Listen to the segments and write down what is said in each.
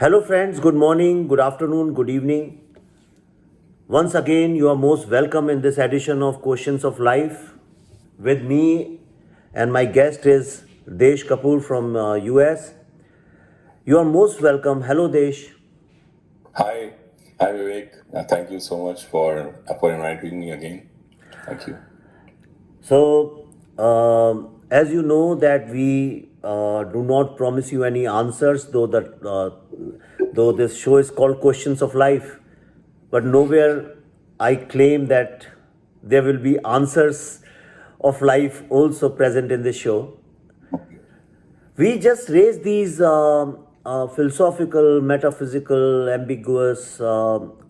Hello, friends. Good morning, good afternoon, good evening. Once again, you are most welcome in this edition of Questions of Life with me, and my guest is Desh Kapoor from US. You are most welcome. Hello, Desh. Hi Vivek. Thank you so much for inviting me again. Thank you. As you know that we do not promise you any answers, though this show is called Questions of Life, but nowhere I claim that there will be answers of life also present in this show. We just raise these philosophical, metaphysical, ambiguous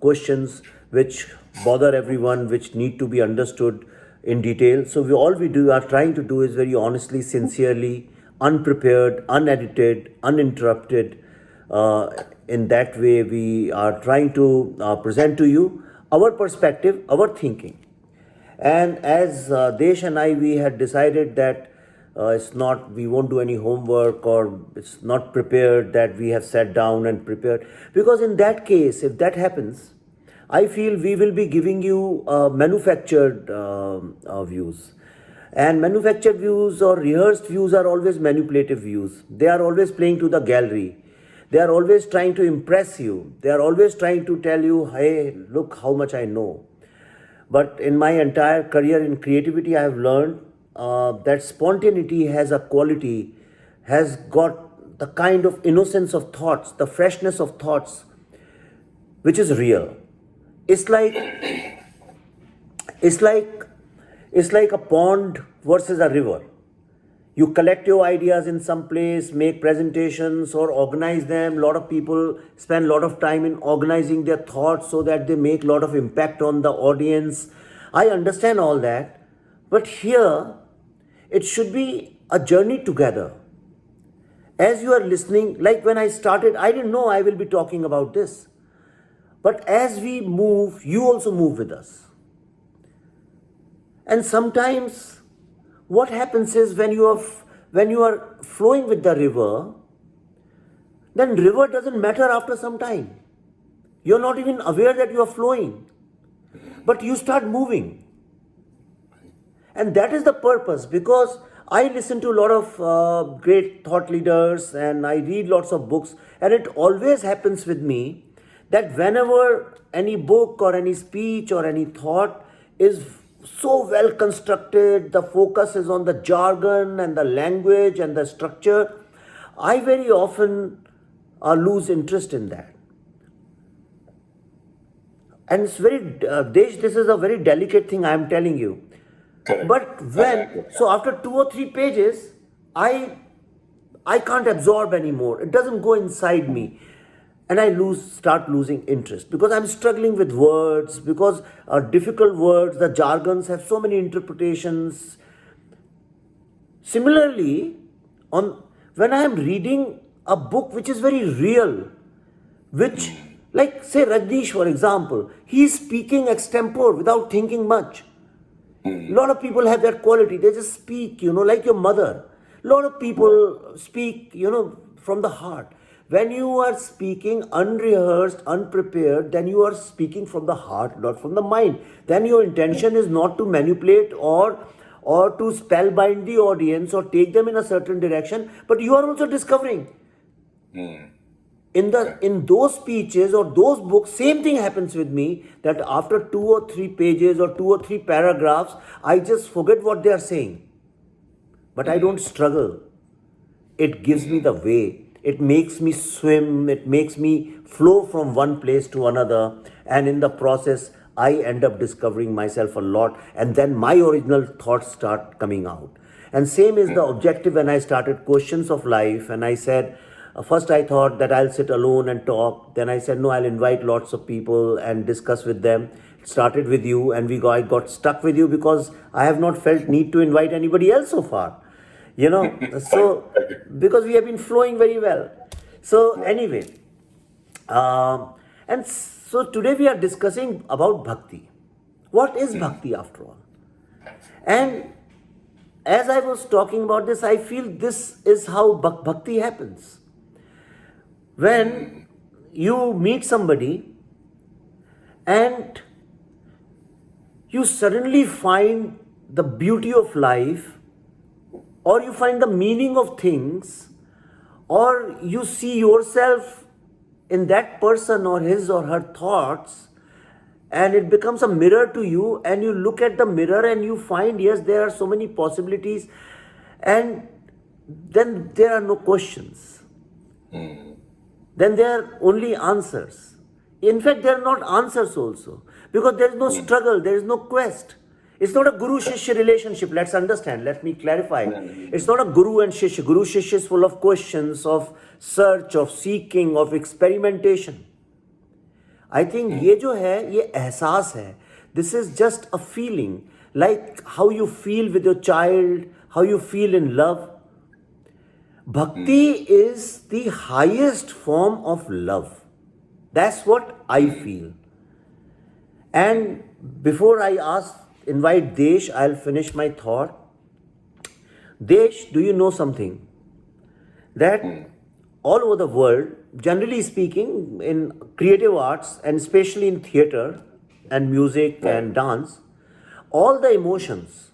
questions which bother everyone, which need to be understood in detail. So all we do are trying to do is very honestly, sincerely, unprepared, unedited, uninterrupted. In that way, we are trying to present to you our perspective, our thinking. And as Desh and I, we had decided that it's not, we won't do any homework or it's not prepared, that we have sat down and prepared. Because in that case, if that happens, I feel we will be giving you manufactured views. And manufactured views or rehearsed views are always manipulative views. They are always playing to the gallery. They are always trying to impress you. They are always trying to tell you, hey, look how much I know. But in my entire career in creativity, I have learned that spontaneity has a quality, has got the kind of innocence of thoughts, the freshness of thoughts, which is real. It's like it's like it's like a pond versus a river. You collect your ideas in some place, make presentations or organize them. A lot of people spend a lot of time in organizing their thoughts so that they make a lot of impact on the audience. I understand all that, but here it should be a journey together. As you are listening, like when I started, I didn't know I will be talking about this. But as we move, you also move with us. And sometimes what happens is when you are flowing with the river, then river doesn't matter after some time. You're not even aware that you are flowing, but you start moving. And that is the purpose, because I listen to a lot of great thought leaders and I read lots of books, and it always happens with me that whenever any book or any speech or any thought is so well constructed, the focus is on the jargon and the language and the structure, I very often lose interest in that. And it's very, Desh, this is a very delicate thing I am telling you. Correct. But so after 2 or 3 pages, I can't absorb anymore. It doesn't go inside me. And I start losing interest because I'm struggling with words, because difficult words, the jargons have so many interpretations. Similarly, on when I am reading a book which is very real, which, like say Rajneesh for example, he is speaking extempore without thinking much. A lot of people have that quality. They just speak, like your mother. A lot of people speak, from the heart. When you are speaking unrehearsed, unprepared, then you are speaking from the heart, not from the mind. Then your intention is not to manipulate or to spellbind the audience or take them in a certain direction, but you are also discovering. In those speeches or those books, same thing happens with me, that after 2 or 3 pages or 2 or 3 paragraphs, I just forget what they are saying. But I don't struggle. It gives me the way. It makes me swim. It makes me flow from one place to another. And in the process, I end up discovering myself a lot. And then my original thoughts start coming out. And same is the objective when I started Questions of Life. And I said, first I thought that I'll sit alone and talk. Then I said, no, I'll invite lots of people and discuss with them. It started with you, and I got stuck with you because I have not felt need to invite anybody else so far. So because we have been flowing very well. So anyway, and so today we are discussing about bhakti. What is bhakti after all? And as I was talking about this, I feel this is how bhakti happens. When you meet somebody and you suddenly find the beauty of life, or you find the meaning of things, or you see yourself in that person or his or her thoughts, and it becomes a mirror to you, and you look at the mirror and you find, yes, there are so many possibilities, and then there are no questions. Then there are only answers. In fact, there are not answers also, because there is no struggle, there is no quest. It's not a guru-shishya relationship. Let's understand. Let me clarify. It's not a guru and shishya. Guru-shishya is full of questions, of search, of seeking, of experimentation. I think ये जो है, ये एहसास है. This is just a feeling, like how you feel with your child, how you feel in love. Bhakti is the highest form of love. That's what I feel. And before I invite Desh, I'll finish my thought. Desh, do you know something? That all over the world, generally speaking, in creative arts and especially in theater and music and dance, all the emotions,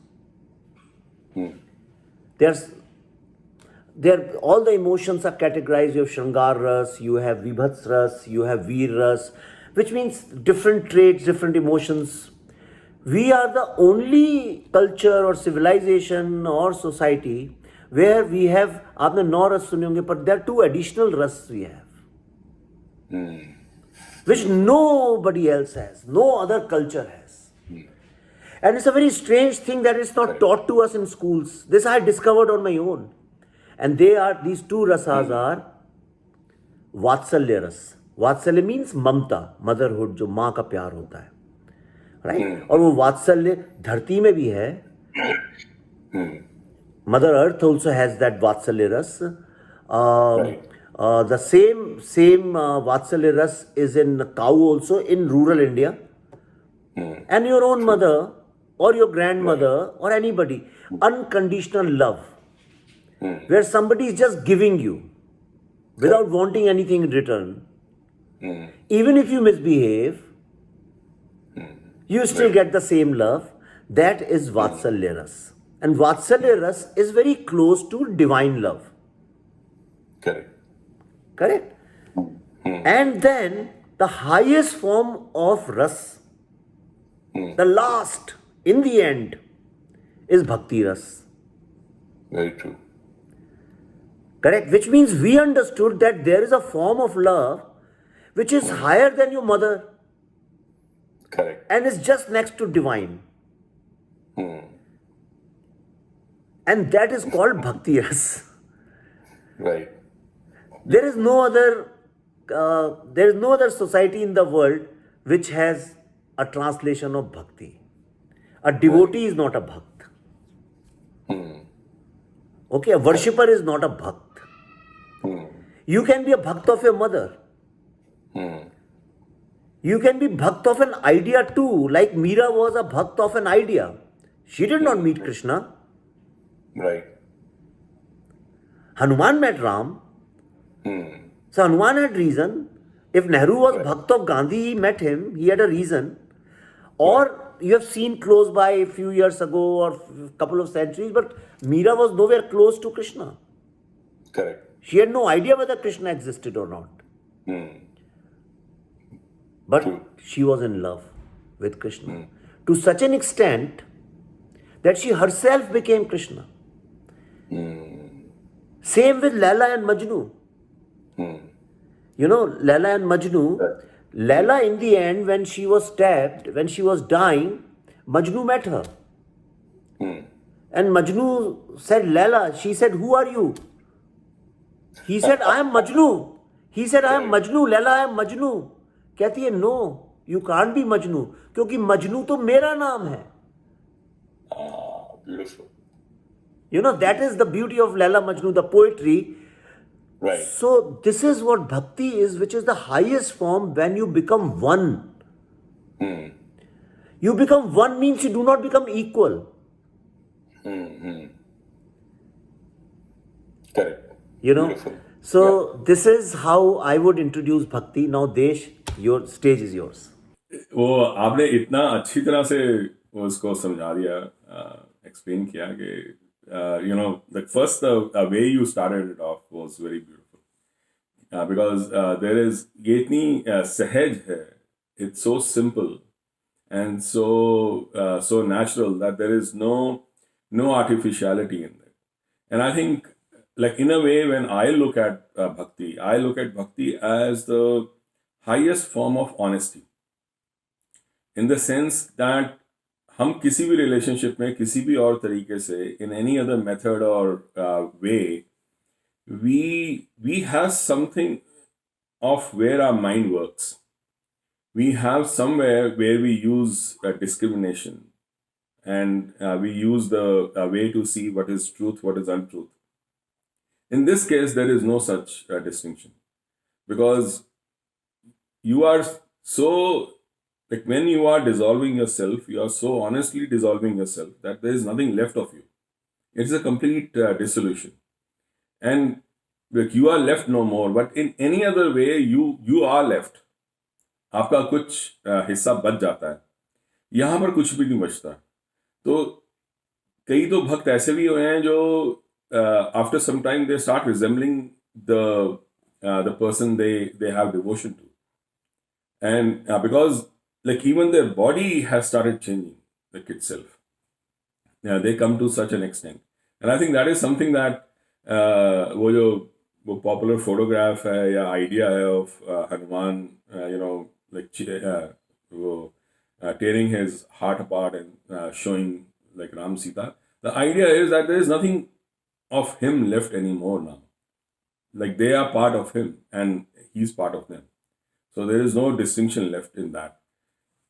all the emotions are categorized. You have Shringar Ras, you have Vibhats Ras, you have Veer Ras, which means different traits, different emotions. We are the only culture or civilization or society where we have, आपने 9 रस सुने होंगे, but there are 2 additional रस we have, which nobody else has, no other culture has. And it's a very strange thing that it's not taught to us in schools. This I discovered on my own. And these 2 rasas are Vatsalya ras. Vatsalya means mamta, motherhood, जो माँ का प्यार होता है, right? और वो वात्सल्य धरती में भी है. Mother Earth also has that Vatsalya ras. The same Vatsalya ras is in cow also in rural India. And your own mother or your grandmother or anybody, unconditional love, where somebody is just giving you without wanting anything in return. Even if you misbehave, you still get the same love. That is Vatsalya ras. And Vatsalya ras is very close to divine love. Correct? And then the highest form of ras, the last, in the end, is Bhakti ras. Very true. Correct? Which means we understood that there is a form of love which is higher than your mother. Correct. And is just next to divine. And that is called Bhakti ras. Right. There is no other society in the world which has a translation of Bhakti. A devotee is not a Bhakt. Okay, a worshipper is not a Bhakt. You can be a Bhakt of your mother. You can be Bhakt of an idea too, like Meera was a Bhakt of an idea. She did not meet Krishna. Right. Hanuman met Ram. So Hanuman had reason. If Nehru was Bhakt of Gandhi, he met him, he had a reason. Or you have seen close by a few years ago or a couple of centuries, but Meera was nowhere close to Krishna. Correct. She had no idea whether Krishna existed or not. But she was in love with Krishna. To such an extent that she herself became Krishna. Same with Laila and Majnu. You know, Laila and Majnu, Laila in the end, when she was stabbed, when she was dying, Majnu met her. And Majnu said, Laila, she said, who are you? He said, I am Majnu. He said, I am Majnu, Laila, I am Majnu. कहती है, no, you can't be Majnu, क्योंकि Majnu तो मेरा नाम है. Beautiful. You know, that is the beauty of Laila Majnu, the poetry. Right. So this is what bhakti is, which is the highest form when you become one. You become one means you do not become equal. Correct. You know, Beautiful. So this is how I would introduce bhakti. Now, Desh, your stage is yours. वो आपने इतना अच्छी तरह से उसको समझा दिया, explain किया कि you know the first way you started it off was very beautiful because there is ये इतनी सहज है, it's so simple and so natural that there is no artificiality in it. And I think, like, in a way, when I look at bhakti as the highest form of honesty, in the sense that हम किसी भी relationship में किसी भी और तरीके से in any other method or way, we have something of where our mind works. We have somewhere where we use discrimination, and we use the way to see what is truth, what is untruth. In this case, there is no such distinction, because you are so, like, when you are dissolving yourself, you are so honestly dissolving yourself that there is nothing left of you. It's a complete dissolution, and like, you are left no more. But in any other way, you are left. आपका कुछ हिस्सा बच जाता है, यहाँ पर कुछ भी नहीं बचता. तो कई तो भक्त ऐसे भी हुए हैं जो after some time they start resembling the person they have devotion to, and because like even their body has started changing like itself, they come to such an extent. And I think that is something that वो popular photograph है या idea है of Hanuman, you know, like tearing his heart apart and showing like Ram Sita. The idea is that there is nothing of him left anymore now. Like, they are part of him and he's part of them. So there is no distinction left in that.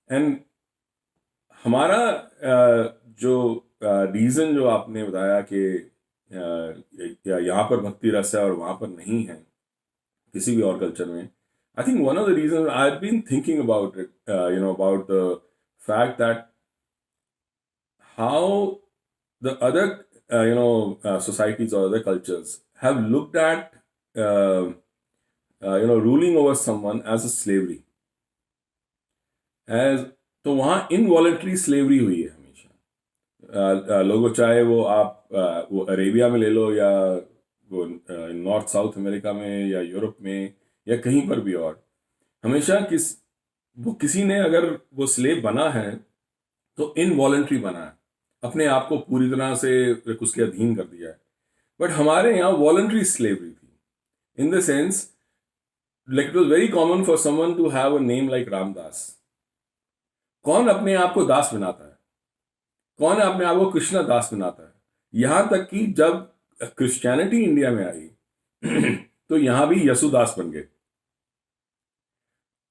And हमारा जो reason जो आपने बताया कि यहाँ पर भक्ति रस है और वहाँ पर नहीं है किसी भी और कल्चर में, I think one of the reasons I've been thinking about it, about the fact that how the other, societies or other cultures have looked at, ruling over someone as a slavery. तो वहाँ involuntary slavery हुई है हमेशा. लोगों, चाहे वो आप वो अरेबिया में ले लो, या वो नॉर्थ साउथ अमेरिका में, या यूरोप में, या कहीं पर भी और, हमेशा किसी ने अगर वो स्लेव बना है तो इनवॉलंटरी बना है, अपने आप को पूरी तरह से उसके अधीन कर दिया है. बट हमारे यहाँ वॉलंटरी स्लेवरी थी, in the sense like it was very common for someone to have a name like Ramdas. कौन अपने आप को दास बनाता है? कौन अपने आप को कृष्णा दास बनाता है? यहाँ तक कि जब क्रिश्चियनिटी इंडिया में आई तो यहाँ भी यसुदास बन गए.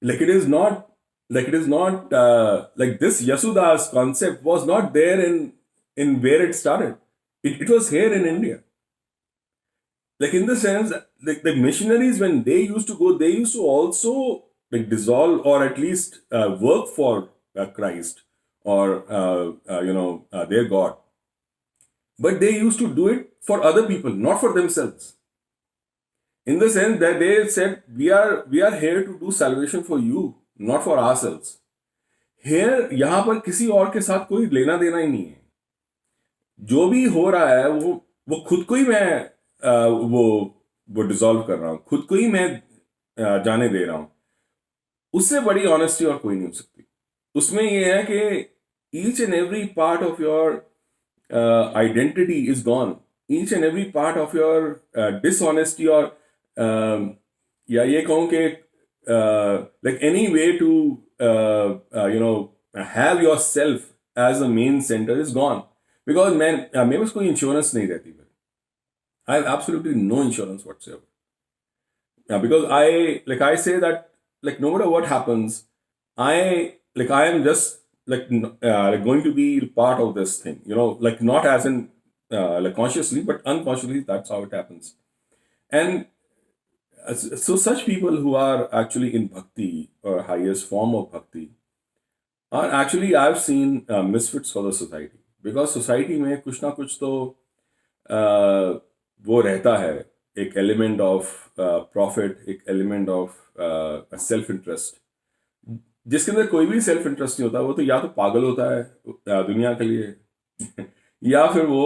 Like, it is not like this Yasudas concept was not there in where it started. It was here in India. Like, in the sense, like, the missionaries, when they used to go, they used to also like dissolve or at least work for Christ or their God. But they used to do it for other people, not for themselves. In the sense that they said, we are here to do salvation for you, not for ourselves. Here, यहाँ पर किसी और के साथ कोई लेना देना ही नहीं है. जो भी हो रहा है वो खुद को ही मैं वो डिसॉल्व कर रहा हूँ, खुद को ही मैं जाने दे रहा हूँ. उससे बड़ी ऑनेस्टी और कोई नहीं हो सकती. उसमें ये है कि each and every part of your identity is gone. Each and every part of your dishonesty or या ये कहूँ कि like any way to have yourself as a main center is gone. Because मेरे पास कोई इंश्योरेंस नहीं रहती. I have absolutely no insurance whatsoever. Because I say that, like, no matter what happens, I am just like going to be part of this thing, like, not as in like consciously, but unconsciously, that's how it happens. And so such people who are actually in bhakti or highest form of bhakti are actually, I've seen misfits for the society. Because society में कुछ ना कुछ तो वो रहता है एक element of profit, एक एलिमेंट ऑफ सेल्फ इंटरेस्ट। जिसके अंदर कोई भी सेल्फ इंटरेस्ट नहीं होता, वो तो या तो पागल होता है दुनिया के लिए या फिर वो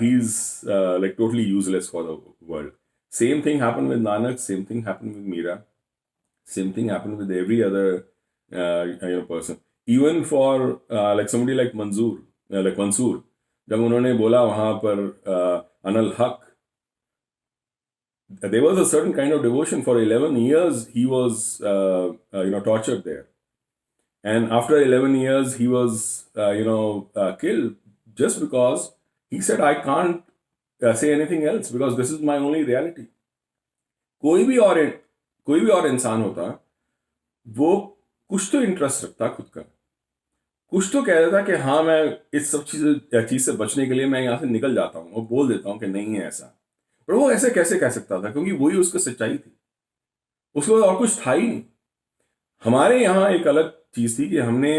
he is like totally useless for the world. Same thing happen with Nanak, same thing happen with Meera, same thing happened with every other person. Even for like somebody like Mansoor, जब उन्होंने बोला वहां पर अनल हक, there was a certain kind of devotion. For 11 years he was tortured there, and after 11 years he was killed just because he said, I can't say anything else because this is my only reality. कोई भी और इंसान होता, वो कुछ तो interest रखता खुद का, कुछ तो कह देता कि हाँ मैं इस सब चीज से बचने के लिए मैं यहाँ से निकल जाता हूँ और बोल देता हूँ कि नहीं है ऐसा। पर वो ऐसे कैसे कह सकता था, क्योंकि वही उसकी सच्चाई थी, उसके बाद और कुछ था ही नहीं। हमारे यहाँ एक अलग चीज थी कि हमने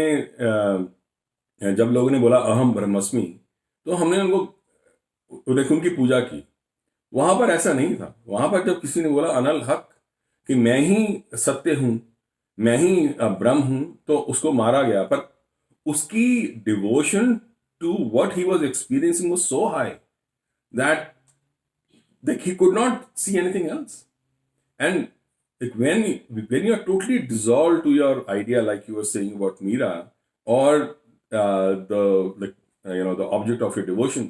जब लोगों ने बोला अहम ब्रह्मस्मि, तो हमने उनकी पूजा की। वहां पर ऐसा नहीं था। वहां पर जब किसी ने बोला अनल हक, कि मैं ही सत्य हूं, मैं ही ब्रह्म हूं, तो उसको मारा गया। पर उसकी devotion to what he was experiencing was so high that he could not see anything else. And when you are totally dissolved to your idea, like you were saying about Meera, or the object of your devotion,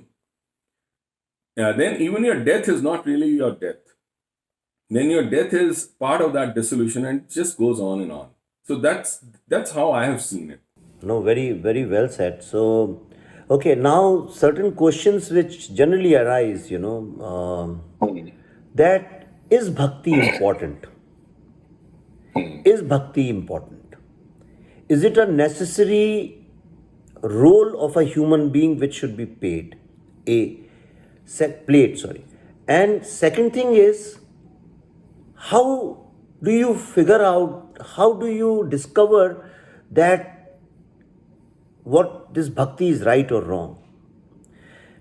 then even your death is not really your death. Then your death is part of that dissolution, and it just goes on and on. So that's how I have seen it. No, very, very well said. So, okay, now certain questions which generally arise, that is bhakti important? Is bhakti important? Is it a necessary role of a human being which should be played? And second thing is, how do you figure out, how do you discover that what this bhakti is right or wrong?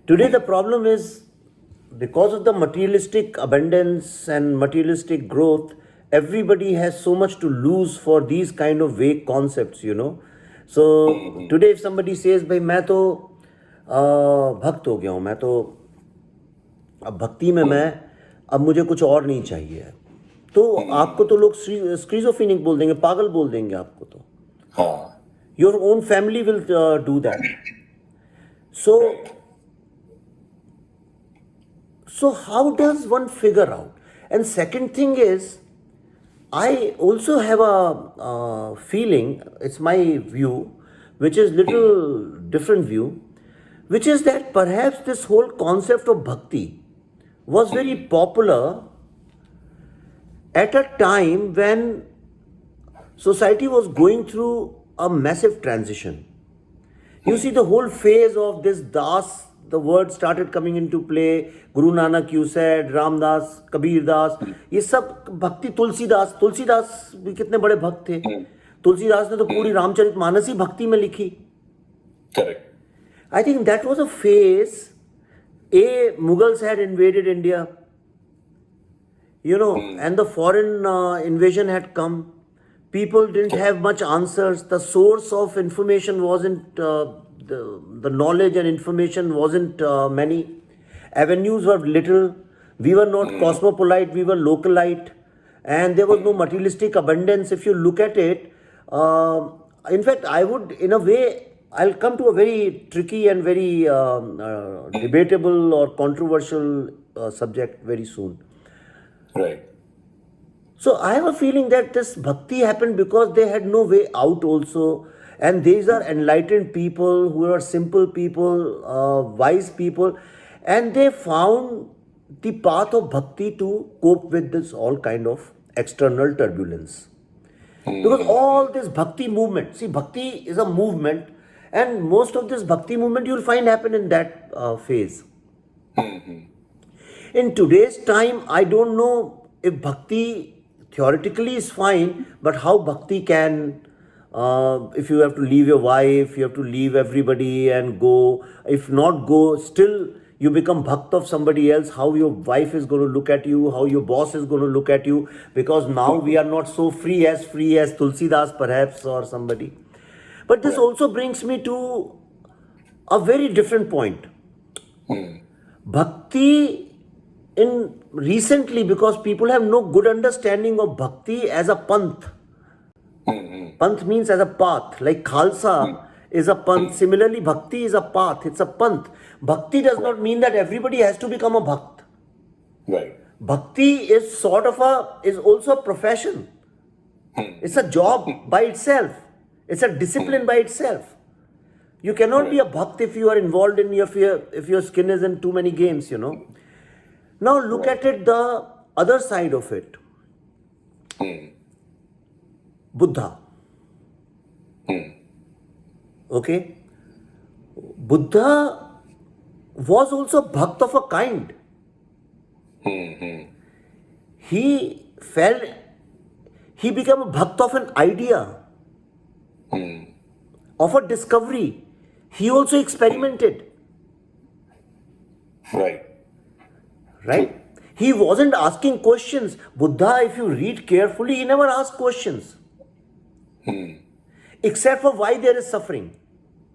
Today the problem is, because of the materialistic abundance and materialistic growth, everybody has so much to lose for these kind of vague concepts, So today if somebody says, भाई मैं तो भक्त हो गया हूँ, मैं तो अब भक्ति में मैं अब मुझे कुछ और नहीं चाहिए, तो आपको तो लोग स्क्रीजोफ्रेनिक बोल देंगे, पागल बोल देंगे आपको तो. हाँ. Your own family will do that. So how does one figure out? And second thing is, I also have a feeling, it's my view, which is little different view, which is that perhaps this whole concept of bhakti was very popular at a time when society was going through a massive transition. You see, the whole phase of this Das, the word started coming into play. Guru Nanak, you said, Ram Das, Kabir Das, ये सब भक्ति. तुलसीदास भी कितने बड़े भक्त थे. तुलसीदास ने तो पूरी रामचरितमानस ही भक्ति में लिखी. Correct. I think that was a phase. Mughals had invaded India, and the foreign invasion had come. People didn't have much answers. The source of information wasn't, the knowledge and information wasn't many. Avenues were little. We were not cosmopolite, we were localite. And there was no materialistic abundance. If you look at it, in fact, I would, in a way, I'll come to a very tricky and very debatable or controversial subject very soon. Right. So I have a feeling that this bhakti happened because they had no way out also. And these are enlightened people who are simple people, wise people. And they found the path of bhakti to cope with this all kind of external turbulence. Because all this bhakti movement, see, bhakti is a movement, and most of this bhakti movement you'll find happen in that phase. In today's time, I don't know if bhakti theoretically is fine, but how bhakti can, if you have to leave your wife, you have to leave everybody and go, if not go, still You become bhakt of somebody else, how your wife is going to look at you, how your boss is going to look at you, because now we are not so free as Tulsidas perhaps or somebody. But this also brings me to a very different point. Bhakti in recently, because people have no good understanding of bhakti as a panth. Panth means as a path, like Khalsa is a panth. Similarly, bhakti is a path, it's a panth. Bhakti does not mean that everybody has to become a bhakt. Right. Bhakti is is also a profession. It's a job by itself. It's a discipline by itself. You cannot be a bhakt if you are involved in if your skin is in too many games, Now look at it, the other side of it. Buddha. Okay? Buddha was also bhakt of a kind. He became a bhakt of an idea, of a discovery. He also experimented. Right? He wasn't asking questions. Buddha, if you read carefully, he never asked questions. Except for why there is suffering.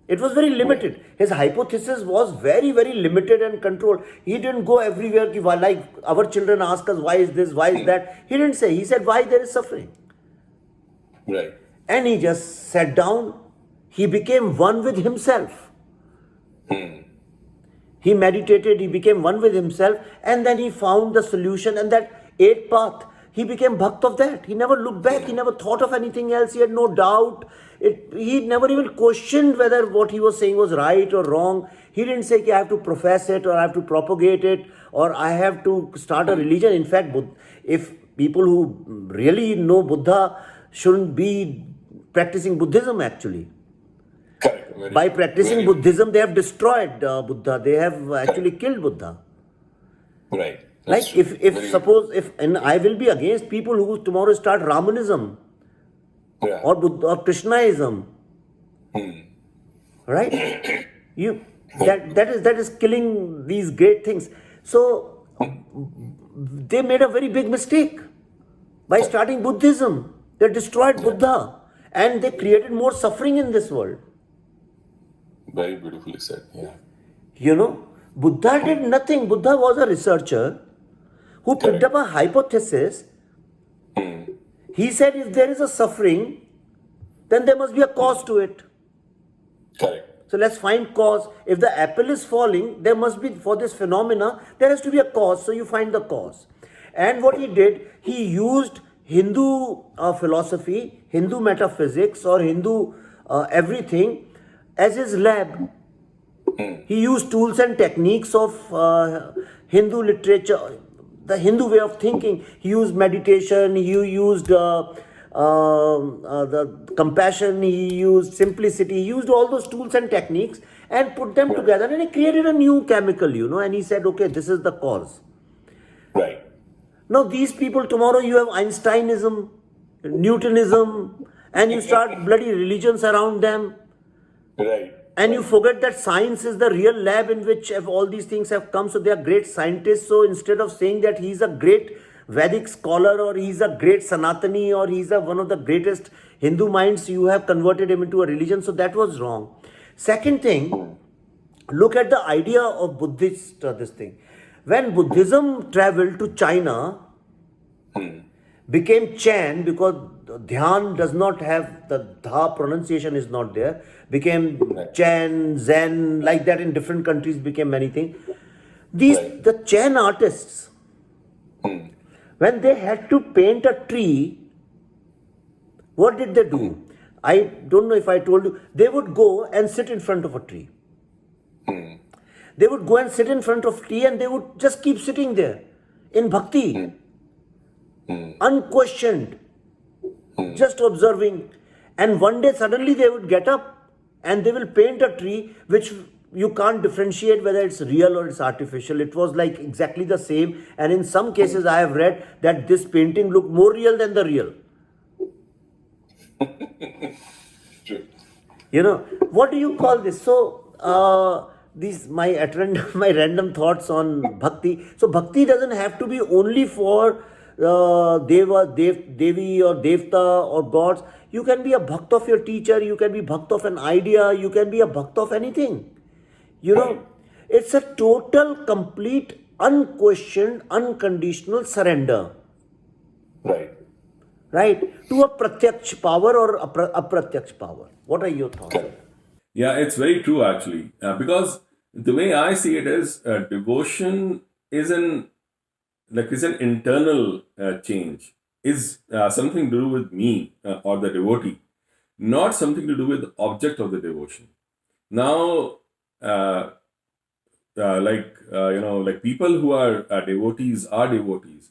It was very limited. His hypothesis was very, very limited and controlled. He didn't go everywhere, like our children ask us, why is this, why is that? He didn't say. He said, why there is suffering. Right. And he just sat down. He became one with himself. He meditated, he became one with himself, and then he found the solution, and that eighth path, he became bhakt of that. He never looked back, he never thought of anything else, he had no doubt. He never even questioned whether what he was saying was right or wrong. He didn't say, I have to profess it, or I have to propagate it, or I have to start a religion. In fact, if people who really know Buddha shouldn't be practicing Buddhism actually. Correct. By practicing Buddhism, they have destroyed Buddha. They have actually killed Buddha. Right. Like and I will be against people who tomorrow start Ramanism or Krishnaism. Right? That is killing these great things. So they made a very big mistake by starting Buddhism. They destroyed Buddha and they created more suffering in this world. Very beautifully said. Yeah. Buddha did nothing. Buddha was a researcher who picked up a hypothesis. He said if there is a suffering, then there must be a cause to it. Correct. So let's find cause. If the apple is falling, there must be, for this phenomena, there has to be a cause. So you find the cause. And what he did, he used Hindu philosophy, Hindu metaphysics, or Hindu everything as his lab. He used tools and techniques of Hindu literature, the Hindu way of thinking. He used meditation, he used the compassion, he used simplicity, he used all those tools and techniques and put them together, and he created a new chemical, and he said, okay, this is the cause. Right. Now these people, tomorrow you have Einsteinism, Newtonism, and you start bloody religions around them. Right. And you forget that science is the real lab in which all these things have come. So they are great scientists. So instead of saying that he's a great Vedic scholar, or he's a great Sanatani, or he's one of the greatest Hindu minds, you have converted him into a religion. So that was wrong. Second thing, look at the idea of Buddhist, this thing. When Buddhism traveled to China, became Chan, because Dhyan does not have, the Dha pronunciation is not there, became Chan, Zen, like that in different countries became many things. The Chan artists, when they had to paint a tree, what did they do? I don't know if I told you, they would go and sit in front of a tree. They would go and sit in front of a tree and they would just keep sitting there in bhakti. Unquestioned, just observing, and one day suddenly they would get up and they will paint a tree which you can't differentiate whether it's real or it's artificial. It was like exactly the same, and in some cases I have read that this painting looked more real than the real. True. What do you call this? So these my random thoughts on bhakti. So bhakti doesn't have to be only for Devi or Devta or gods. You can be a bhakt of your teacher. You can be bhakt of an idea. You can be a bhakt of anything. You know, it's a total, complete, unquestioned, unconditional surrender, Right. right? To a pratyaksh power or apratyaksh power. What are your thoughts? Correct. Yeah, it's very true actually. Because the way I see it is, devotion is an internal change. Is something to do with me or the devotee, not something to do with the object of the devotion. Now, uh, like people who are devotees,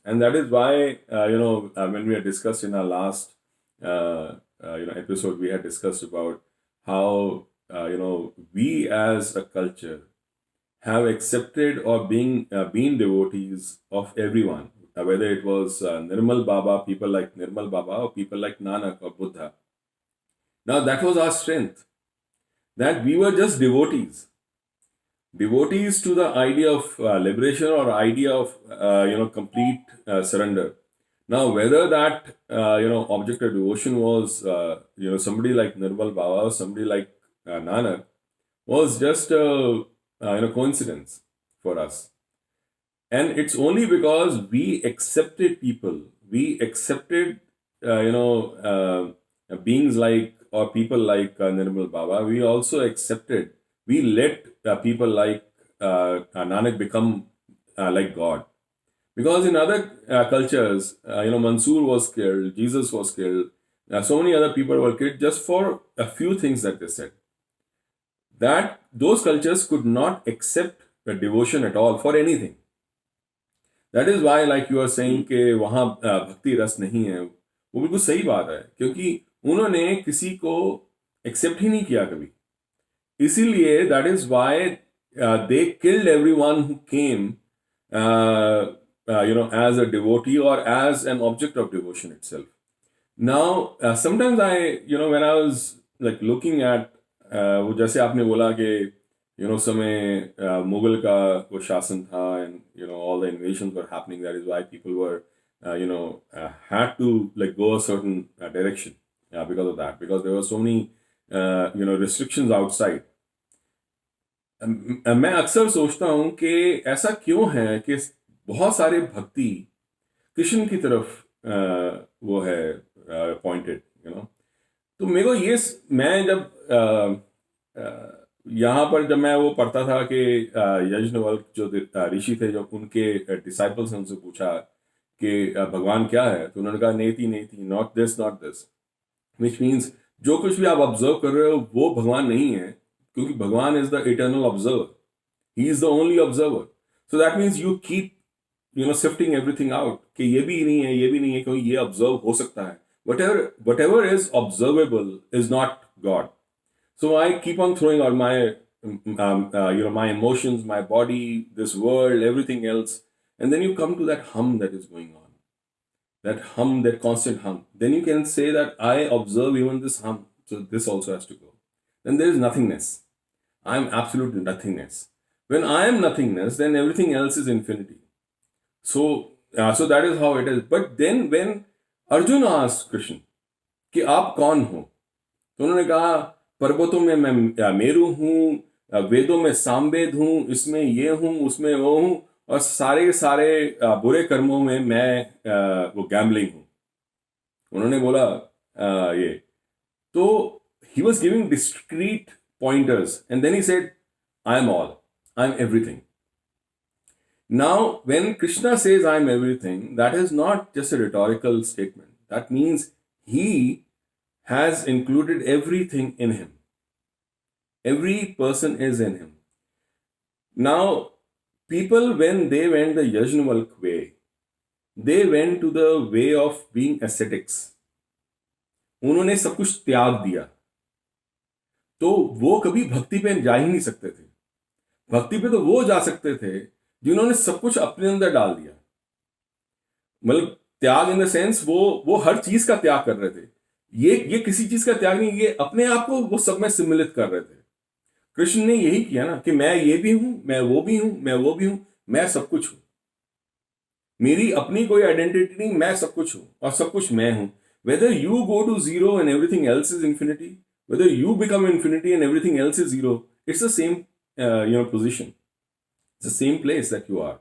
and that is why when we had discussed in our last episode, we had discussed about how we as a culture have accepted or been devotees of everyone, whether it was Nirmal Baba, people like Nirmal Baba, or people like Nanak or Buddha. Now that was our strength, that we were just devotees to the idea of liberation or idea of complete surrender. Now, whether that object of devotion was somebody like Nirmal Baba or somebody like Nanak, was just a coincidence for us. And it's only because we accepted people, we accepted beings like or people like Nirmal Baba. We also accepted, we let people like Nanak become like God. Because in other cultures, Mansoor was killed, Jesus was killed, so many other people were killed just for a few things that they said. That those cultures could not accept the devotion at all for anything. That is why, like you are saying, कि वहाँ भक्ति रस नहीं है, वो बिल्कुल सही बात है, क्योंकि उन्होंने किसी को एक्सेप्ट ही नहीं किया कभी. इसीलिए that is why they killed everyone who came as a devotee or as an object of devotion itself. Now, sometimes when I was like looking at वो जैसे आपने बोला कि समय मुगल का वो शासन था, and all the invasions were happening. That is why people were had to like go a certain direction because of that, because there were so many restrictions outside. मैं अक्सर सोचता हूँ कि ऐसा क्यों है कि बहुत सारे भक्ति कृष्ण की तरफ वो है पॉइंटेड. तो मेरे को ये, मैं जब यहाँ पर जब मैं वो पढ़ता था कि यज्ञवल्क्य जो ऋषि थे, जब उनके डिसाइपल्स ने उनसे पूछा कि भगवान क्या है, तो उन्होंने कहा नेति नेति, not this not this, which means जो कुछ भी आप ऑब्जर्व कर रहे हो वो भगवान नहीं है, क्योंकि भगवान is the eternal observer, he is the only observer. So that means you keep sifting everything out कि ये भी नहीं है, ये भी नहीं है, क्योंकि ये ऑब्जर्व हो सकता है. whatever is observable is not God. So I keep on throwing out my my emotions, my body, this world, everything else, and then you come to that hum that is going on, that constant hum. Then you can say that I observe even this hum, so this also has to go. Then there is nothingness. I am absolute nothingness. When I am nothingness, then everything else is infinity. So that is how it is. But then when Arjuna asked Krishna कि आप कौन हो, तो उन्होंने कहा पर्वतों में मैं मेरु हूँ, वेदों में सामवेद हूँ, इसमें ये हूँ, उसमें वो हूँ, और सारे के सारे बुरे कर्मों में मैं वो गैम्बलिंग हूँ. उन्होंने बोला ये, तो he was giving discrete pointers, and then he said I am all, I am everything. Now, when Krishna says I am everything, that is not just a rhetorical statement. That means he has included everything in him. Every person is in him. Now, people, when they went the Yajnavalk way, they went to the way of being ascetics. उन्होंने सब कुछ त्याग दिया, तो वो कभी भक्ति पे जा ही नहीं सकते थे. भक्ति पे तो वो जा सकते थे जिन्होंने सब कुछ अपने अंदर डाल दिया. मतलब त्याग इन द सेंस वो हर चीज का त्याग कर रहे थे. ये किसी चीज का त्याग नहीं, ये अपने आप को वो सब में सम्मिलित कर रहे थे. कृष्ण ने यही किया ना कि मैं ये भी हूं, मैं वो भी हूं, मैं वो भी हूं, मैं सब कुछ हूं। मेरी अपनी कोई आइडेंटिटी नहीं, मैं सब कुछ हूं और सब कुछ मैं हूं। Whether you go to zero and everything else is infinity, whether you become infinity and everything else is zero, it's the same position, it's the same place that you are,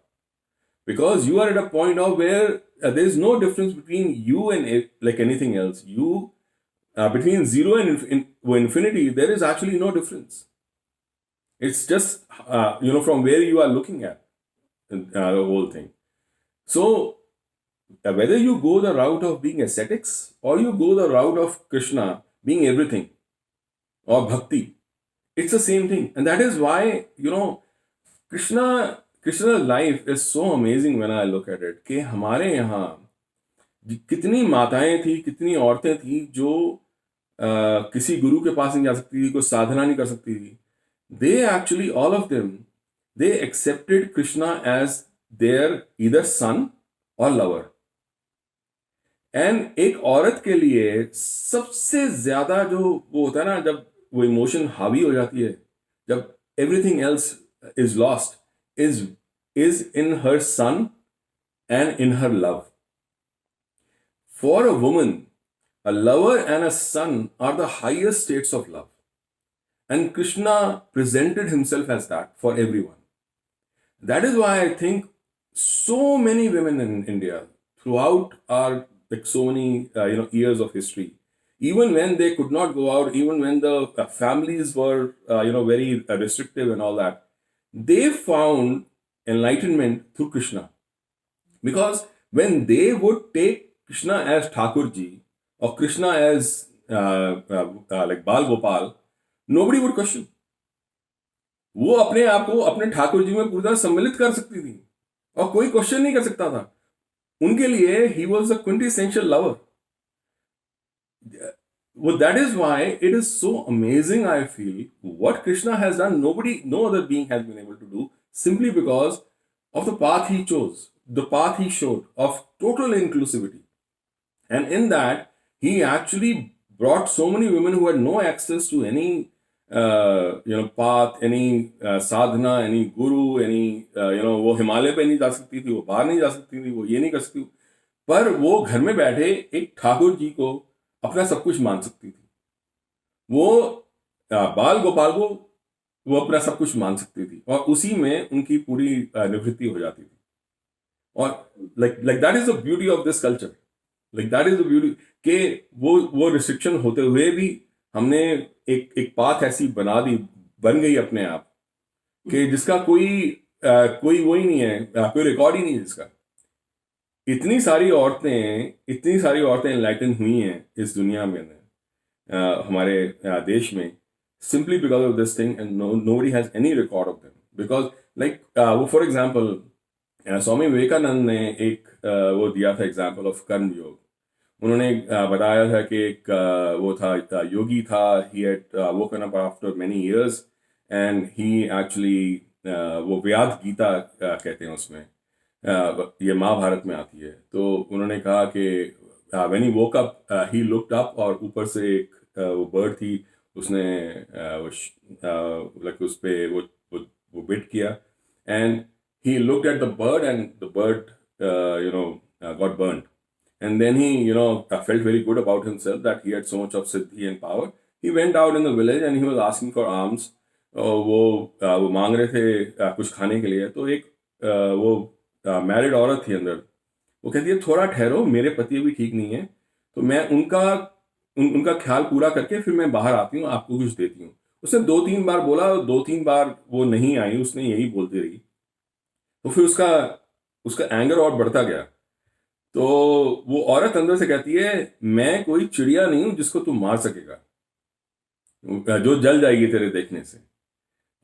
because you are at a point of where there is no difference between you and like anything else. You between zero and infinity, there is actually no difference. It's just from where you are looking at the whole thing. So whether you go the route of being ascetics or you go the route of Krishna being everything or bhakti, it's the same thing. And that is why Krishna's life is so amazing when I look at it. कि हमारे यहाँ कितनी माताएं थी, कितनी औरतें थी जो किसी गुरु के पास नहीं जा सकती थी, कोई साधना नहीं कर सकती थी. They actually, all of them, they accepted Krishna as their either son or lover. And एक औरत के लिए सबसे ज्यादा जो वो होता है ना, जब वो इमोशन हावी हो जाती है, जब everything else is lost, is in her son and in her love. For a woman, a lover and a son are the highest states of love. And Krishna presented himself as that for everyone. That is why I think so many women in India, throughout our like so many years of history, even when they could not go out, even when the families were very restrictive and all that, they found enlightenment through Krishna. Because when they would take Krishna as Thakurji or Krishna as like Bal Gopal, nobody would question. वो अपने आप को अपने ठाकुर जी में पूरी तरह सम्मिलित कर सकती थी और कोई क्वेश्चन नहीं कर सकता था. उनके लिए he was a quintessential lover. Well, that is why it is so amazing, I feel, what Krishna has done. No other being has been able to do, simply because of the path he chose, the path he showed of total inclusivity. And in that, he actually brought so many women who had no access to any path, any sadhana, any guru, any वो हिमालय पे नहीं जा सकती थी, वो बाहर नहीं जा सकती थी, वो ये नहीं कर सकती, पर वो घर में बैठे एक ठाकुर जी को अपना सब कुछ मान सकती थी. वो बाल गोपाल को वो अपना सब कुछ मान सकती थी और उसी में उनकी पूरी निवृत्ति हो जाती थी. और like that is the beauty of this culture. Like that is the beauty कि वो रिस्ट्रिक्शन होते हुए भी हमने एक पाथ ऐसी बन गई अपने आप कि जिसका कोई वो ही नहीं है, कोई रिकॉर्ड ही नहीं है जिसका. इतनी सारी औरतें एनलाइटन हुई हैं इस दुनिया में, हमारे देश में, simply because of this thing, and nobody has any record of them. Because like for example, Swami Vivekananda ने एक वो दिया था एग्जाम्पल ऑफ कर्म योग. उन्होंने बताया था कि एक वो था योगी था, he had woken up after many years and he actually वो व्याध गीता कहते हैं उसमें, ये महाभारत में आती है. तो उन्होंने कहा कि when he woke up, he looked up और ऊपर से एक वो बर्ड थी, उसने like उस पे वो बिट किया, and he looked at the bird and the bird got burnt. And then he felt very good about himself that he had so much of siddhi and power. He went out in the village and he was asking for alms. वो मांग रहे थे कुछ खाने के लिए. तो एक वो मैरिड औरत थी अंदर, वो कहती है थोड़ा ठहरो, मेरे पति अभी ठीक नहीं है, तो मैं उनका ख्याल पूरा करके फिर मैं बाहर आती हूँ, आपको कुछ देती हूँ. उसने 2-3 बार बोला, 2-3 बार वो नहीं आई, उसने यही बोलती रही. तो फिर उसका एंगर और बढ़ता गया. तो वो औरत अंदर से कहती है, मैं कोई चिड़िया नहीं हूं जिसको तू मार सकेगा, जो जल जाएगी तेरे देखने से.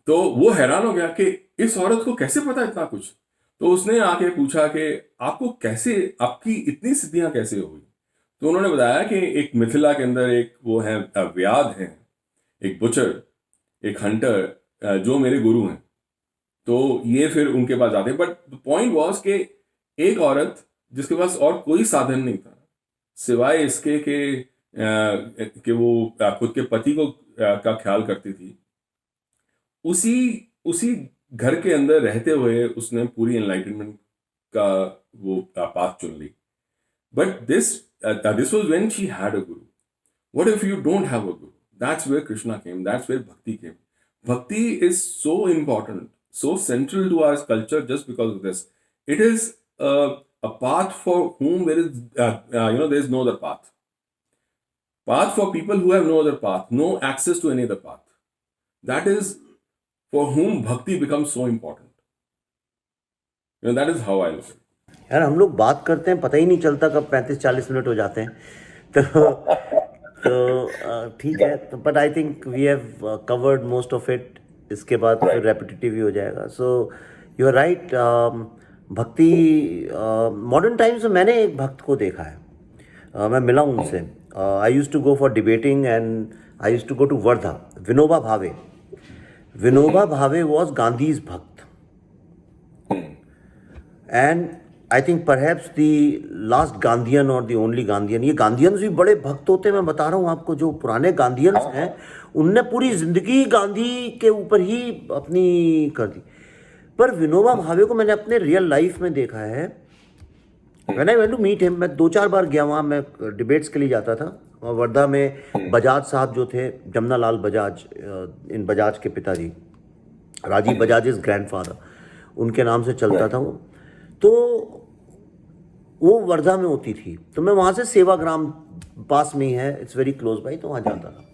तो वो हैरान हो गया कि इस औरत को कैसे पता इतना कुछ. तो उसने आके पूछा कि आपकी इतनी सिद्धियां कैसे हुई. तो उन्होंने बताया कि एक मिथिला के अंदर एक वो है व्याध है, एक बुचर, एक हंटर, जो मेरे गुरु हैं. तो ये फिर उनके पास जाते. बट द पॉइंट वॉज कि एक औरत जिसके पास और कोई साधन नहीं था सिवाय इसके कि वो खुद के पति का ख्याल करती थी, उसी उसी घर के अंदर रहते हुए उसने पूरी एनलाइटनमेंट का वो पाथ चुन ली. But this was when she had a guru. What if you don't have a guru? That's where Krishna came. That's where bhakti came. Bhakti is so important, so central to our culture just because of this. It is a path for whom there is, there is no other path. Path for people who have no other path, no access to any other path. That is for whom bhakti becomes so important. That is how I look at it. यार हम लोग बात करते हैं पता ही नहीं चलता कब 35-40 मिनट हो जाते हैं. तो ठीक है. तो but I think we have covered most of it. इसके बाद फिर रेपिटेटिव ही हो जाएगा. So you are right. Bhakti modern times में मैंने एक भक्त को देखा है. मैं मिला हूँ उनसे. I used to go for debating and I used to go to Wardha. Vinoba Bhave. Vinoba Bhave was Gandhi's bhakt. And I think perhaps the last Gandhian or the only Gandhian. ये गांधीयंस भी बड़े भक्त होते हैं. मैं बता रहा हूँ आपको, जो पुराने गांधीयंस हैं उनने पूरी जिंदगी गांधी के ऊपर ही अपनी कर दी. पर विनोबा भावे को मैंने अपने रियल लाइफ में देखा है. When I went to meet him, मैं 2-4 बार गया वहाँ. मैं डिबेट्स के लिए जाता था. और वर्धा में बजाज साहब जो थे, जमना लाल बजाज, इन बजाज के पिताजी, राजीव बजाज इज ग्रैंडफादर, उनके नाम से चलता था वो. तो वो वर्धा में होती थी. तो मैं वहाँ से सेवाग्राम पास में ही है, इट्स वेरी क्लोज बाई, तो वहाँ जाता था.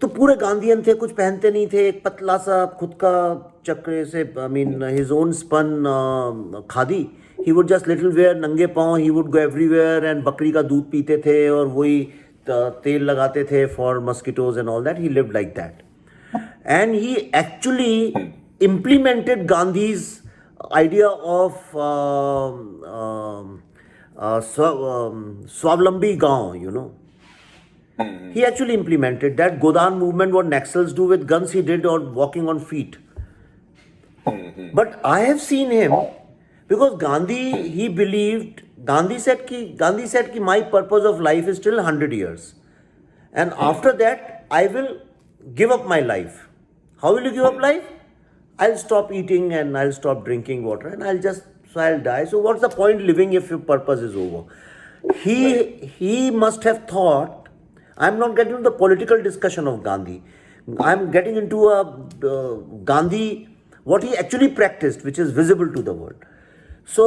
तो पूरे गांधीयन थे, कुछ पहनते नहीं थे. एक पतला सा खुद का चक्र से, I mean his own spun khadi. He would just little wear, नंगे पाँव he would go everywhere. And बकरी का दूध पीते थे और वही तेल लगाते थे for mosquitoes and all that. He lived like that. And he actually implemented Gandhi's idea of Swavlambi Gaon, you know. He actually implemented that. Godan movement, what Naxals do with guns, he did on walking on feet. But I have seen him, because Gandhi said ki my purpose of life is still 100 years. And after that, I will give up my life. How will you give up life? I'll stop eating and I'll stop drinking water and I'll die. So what's the point living if your purpose is over? He must have thought, I'm not getting into the political discussion of Gandhi. I'm getting into Gandhi, what he actually practiced, which is visible to the world. So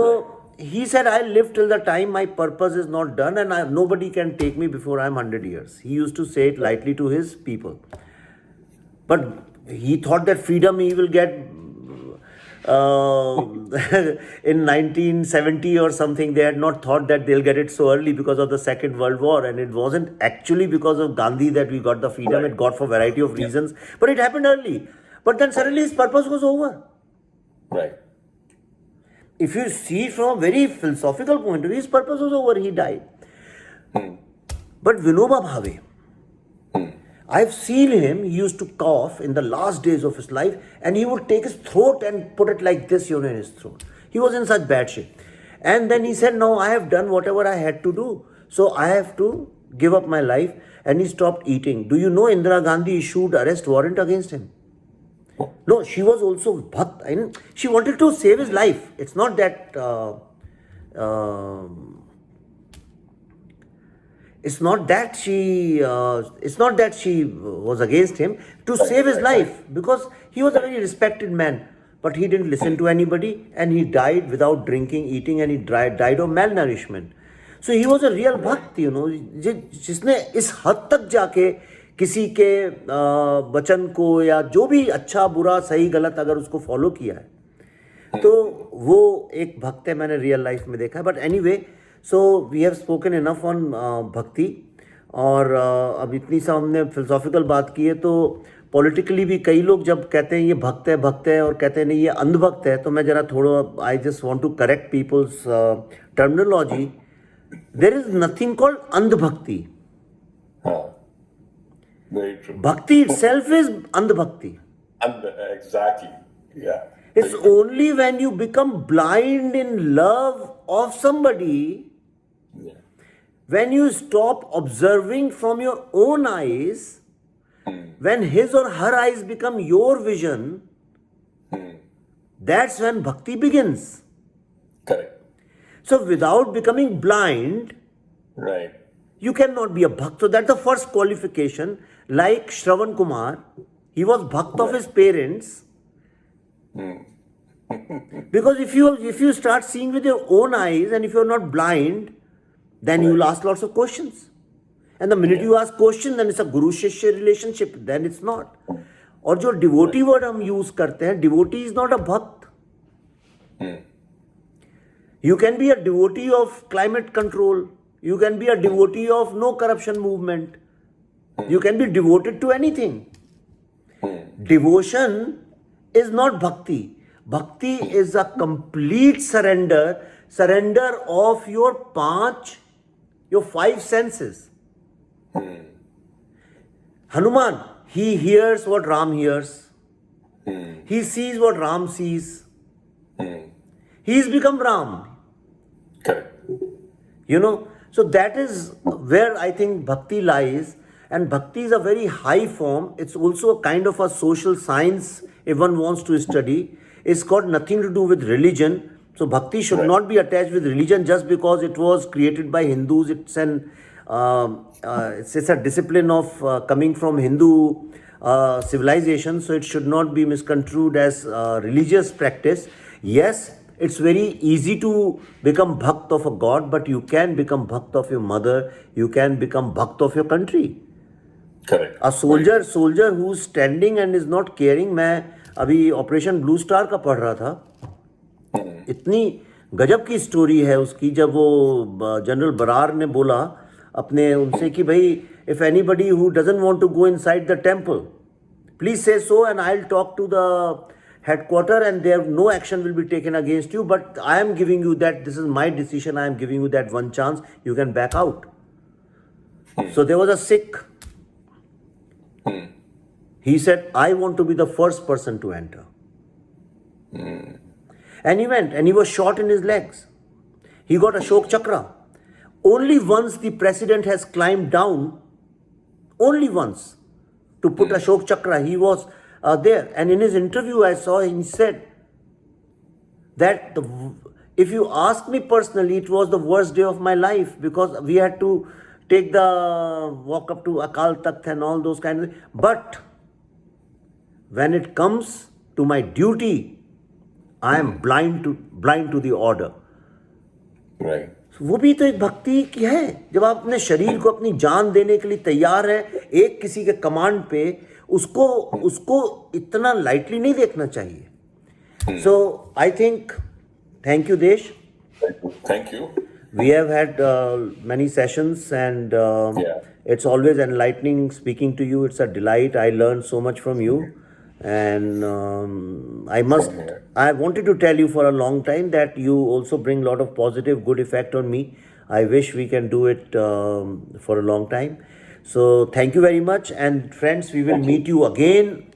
he said, I'll live till the time my purpose is not done and nobody can take me before I'm 100 years. He used to say it lightly to his people. But he thought that freedom he will get in 1970 or something. They had not thought that they'll get it so early because of the Second World War. And it wasn't actually because of Gandhi that we got the freedom. Right. It got for a variety of reasons. But it happened early. But then suddenly his purpose was over. Right. If you see from a very philosophical point of view, his purpose was over. He died. But Vinoba Bhave, I've seen him, he used to cough in the last days of his life and he would take his throat and put it like this, in his throat. He was in such bad shape. And then he said, no, I have done whatever I had to do. So I have to give up my life. And he stopped eating. Do you know Indira Gandhi issued arrest warrant against him? No, she was also bhakt. She wanted to save his life. It's not that... It's not that she was against him, to save his life, because he was a very respected man. But he didn't listen to anybody and he died without drinking, eating, and he died of malnourishment. So he was a real bhakt, जिसने इस हद तक जाके किसी के वचन को या जो भी अच्छा बुरा सही गलत अगर उसको फॉलो किया है तो वो एक भक्त है. मैंने रियल लाइफ में देखा है. But anyway, so we have spoken enough on bhakti. और अब इतनी सा हमने फिलोसॉफिकल बात की है, तो पॉलिटिकली भी कई लोग जब कहते हैं ये भक्त है और कहते हैं नहीं ये अंधभक्त है, तो मैं जरा थोड़ा I just want to correct people's terminology. There is nothing called andhbhakti. Very true. Bhakti itself is andhbhakti. Exactly. Yeah. It's only when you become blind in love of somebody, Yeah. when you stop observing from your own eyes When his or her eyes become your vision, that's when bhakti begins. Correct. So without becoming blind, Right. you cannot be a bhakt. So that's the first qualification. Like Shravan Kumar, he was bhakt of his parents. Because if you start seeing with your own eyes and if you're not blind, then you'll ask lots of questions. And the minute you ask question, then it's a guru shishya relationship. Then it's not. और जो devotee word हम use करते हैं, devotee is not a bhakt. You can be a devotee of climate control. You can be a devotee of no corruption movement. You can be devoted to anything. Devotion is not bhakti. Bhakti is a complete surrender of your five senses. Hanuman, he hears what Ram hears. He sees what Ram sees. He's become Ram. Correct. So that is where I think bhakti lies. And bhakti is a very high form. It's also a kind of a social science if one wants to study. It's got nothing to do with religion. So bhakti should not be attached with religion just because it was created by Hindus. It's a discipline of coming from Hindu civilization. So it should not be misconstrued as religious practice. Yes, it's very easy to become bhakt of a god, but you can become bhakt of your mother. You can become bhakt of your country. Correct. A soldier who's standing and is not caring. मैं अभी operation blue star का पढ़ रहा था. इतनी गजब की story है उसकी, जब वो जनरल बरार ने बोला अपने उनसे कि भाई if anybody who doesn't want to go inside the temple, please say so and I'll talk to the headquarter and there no action will be taken against you, but I am giving you that, this is my decision, I am giving you that one chance, you can back out. So there was a Sikh. He said, I want to be the first person to enter. And he went and he was shot in his legs. He got Ashok Chakra. Only once the president has climbed down, only once, to put Ashok Chakra, he was there. And in his interview I saw he said that if you ask me personally, it was the worst day of my life because we had to take the walk up to Akal Takht and all those kinds of things. But when it comes to my duty, I am blind to the order. Right. वो भी तो एक भक्ति की है. जब आप अपने शरीर को अपनी जान देने के लिए तैयार है एक किसी के कमांड पे, उसको इतना लाइटली नहीं देखना चाहिए. So I think, thank you Desh. Thank you. We have had many sessions and it's always enlightening speaking to you. It's a delight. I learned so much from you. And I wanted to tell you for a long time that you also bring a lot of positive, good effect on me. I wish we can do it for a long time. So thank you very much. And friends, we will meet you again.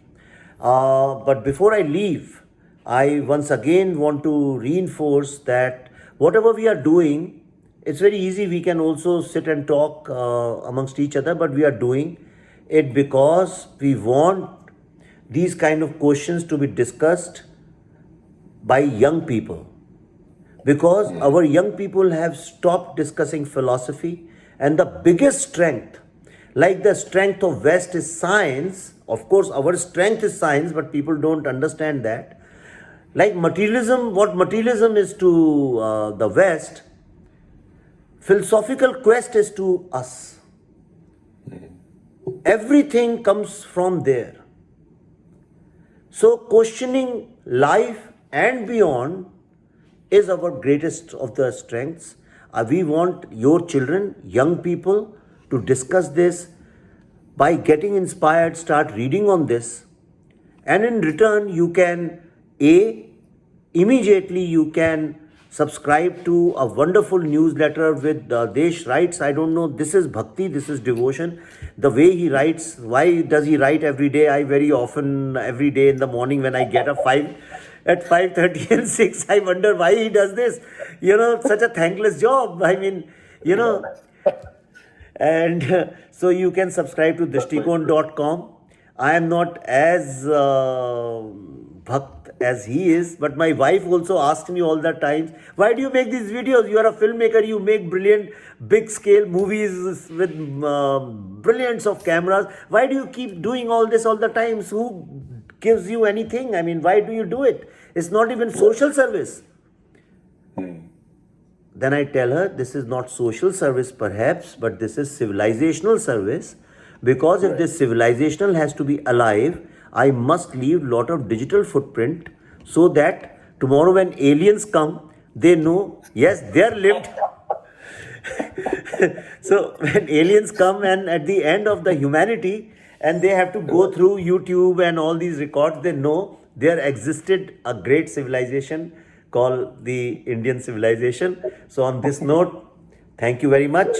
But before I leave, I once again want to reinforce that whatever we are doing, it's very easy. We can also sit and talk amongst each other, but we are doing it because we want these kind of questions to be discussed by young people. Because our young people have stopped discussing philosophy, and the biggest strength, like the strength of West is science. Of course, our strength is science, but people don't understand that. Like materialism, what materialism is to the West, philosophical quest is to us. Everything comes from there. So questioning life and beyond is our greatest of the strengths. We want your children, young people, to discuss this. By getting inspired, start reading on this. And in return, you can, immediately you can subscribe to a wonderful newsletter with Desh Writes. I don't know, this is bhakti, this is devotion. The way he writes, why does he write every day? I very often, every day in the morning when I get up at 5:30 and 6, I wonder why he does this. Such a thankless job. I mean, And so you can subscribe to Drishtikon.com I am not as bhakt as he is, but my wife also asked me all the times, why do you make these videos? You are a filmmaker, you make brilliant big scale movies with brilliance of cameras. Why do you keep doing all this all the times? Who gives you anything? I mean, why do you do it? It's not even social service. Then I tell her, this is not social service perhaps, but this is civilizational service. Because if this civilizational has to be alive, I must leave lot of digital footprint so that tomorrow when aliens come, they know, yes, they're lived. So when aliens come and at the end of the humanity, and they have to go through YouTube and all these records, they know there existed a great civilization called the Indian civilization. So on this note, thank you very much.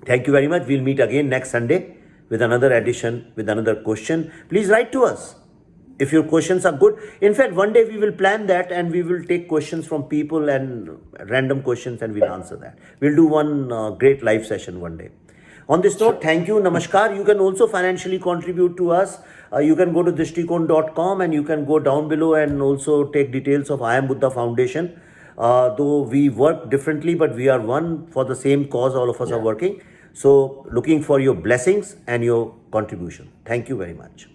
Thank you very much. We'll meet again next Sunday with another edition, with another question. Please write to us if your questions are good. In fact, one day we will plan that and we will take questions from people and random questions and we'll answer that. We'll do one great live session one day. On this note, thank you. Namaskar. You can also financially contribute to us. You can go to drishtikon.com and you can go down below and also take details of I Am Buddha Foundation. Though we work differently, but we are one for the same cause. All of us are working. So looking for your blessings and your contribution. Thank you very much.